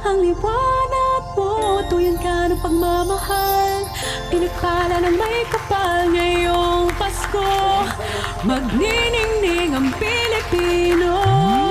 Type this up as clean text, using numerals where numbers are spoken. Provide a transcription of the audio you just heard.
ang liwanag mo, tuyan ka ng pagmamahal. Pinagpala ng may kapal ngayong Pasko, magniningning ang Pilipino.